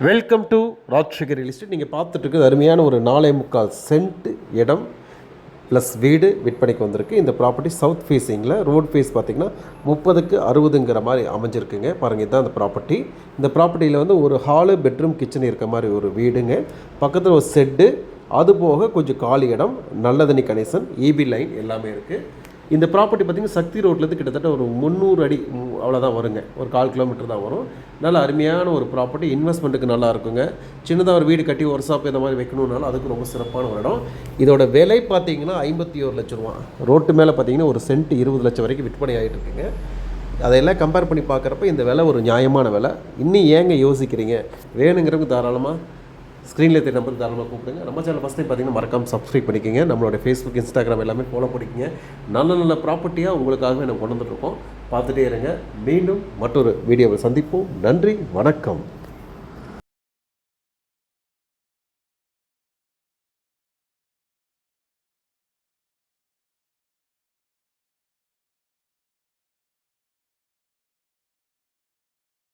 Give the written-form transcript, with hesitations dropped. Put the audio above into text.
Welcome to Rajsekar real estate. நீங்கள் பார்த்துட்டு இருக்கிறது அருமையான ஒரு 4.25 சென்ட் இடம் ப்ளஸ் வீடு விற்பனைக்கு வந்திருக்கு. இந்த ப்ராப்பர்ட்டி சவுத் ஃபேஸிங்கில் ரோட் ஃபேஸ் பார்த்திங்கன்னா 30க்கு 60ங்கிற மாதிரி அமைஞ்சிருக்குங்க. பாருங்கள், இதுதான் அந்த ப்ராப்பர்ட்டி. இந்த ப்ராப்பர்ட்டியில் வந்து ஒரு ஹாலு, பெட்ரூம், கிச்சன் இருக்க மாதிரி ஒரு வீடுங்க. பக்கத்தில் ஒரு செட்டு, அது போக கொஞ்சம் காலி இடம், நல்ல தண்ணி கனெக்ஷன், ஈபி லைன் எல்லாமே இருக்குது. இந்த ப்ராப்பர்ட்டி பார்த்திங்கன்னா சக்தி ரோட்லேருந்து கிட்டத்தட்ட ஒரு 300 அடி அவ்வளோதான் வருங்க. ஒரு 1/4 கிலோமீட்டர் தான் வரும். நல்ல அருமையான ஒரு ப்ராப்பர்ட்டி, இன்வெஸ்ட்மெண்ட்டுக்கு நல்லா இருக்குங்க. சின்னதாக ஒரு வீடு கட்டி ஒரு ஷாப் இந்த மாதிரி வைக்கணுன்னாலும் அதுக்கு ரொம்ப சிறப்பான ஒரு இடம். இதோட விலை பார்த்திங்கன்னா 51 லட்ச ரூபா. ரோட்டு மேலே பார்த்திங்கன்னா ஒரு சென்ட் 20 லட்சம் வரைக்கும் விற்பனை ஆகிட்டு இருக்குங்க. அதையெல்லாம் கம்பேர் பண்ணி பார்க்குறப்ப இந்த விலை ஒரு நியாயமான விலை. இன்னும் ஏங்க யோசிக்கிறீங்க? வேணுங்கிறவங்க தாராளமாக ஸ்க்ரீனில் தெரிய நம்பருக்கு தாராளமாக கூப்பிடுங்க. நம்ம சேனல் ஃபஸ்ட் டைம் பார்த்தீங்கன்னா மறக்காமல் சப்ஸ்கிரைப் பண்ணிக்கோங்க. நம்மளோட ஃபேஸ்புக், இன்ஸ்டாகிராம் எல்லாமே ஃபாலோ பண்ணிக்கோங்க. நல்ல நல்ல ப்ராப்பர்ட்டியாக உங்களுக்காகவே நம்ம கொண்டு வந்துட்டுருக்கோம். பார்த்துட்டே இருங்க. மீண்டும் மற்றொரு வீடியோவை சந்திப்போம். நன்றி, வணக்கம்.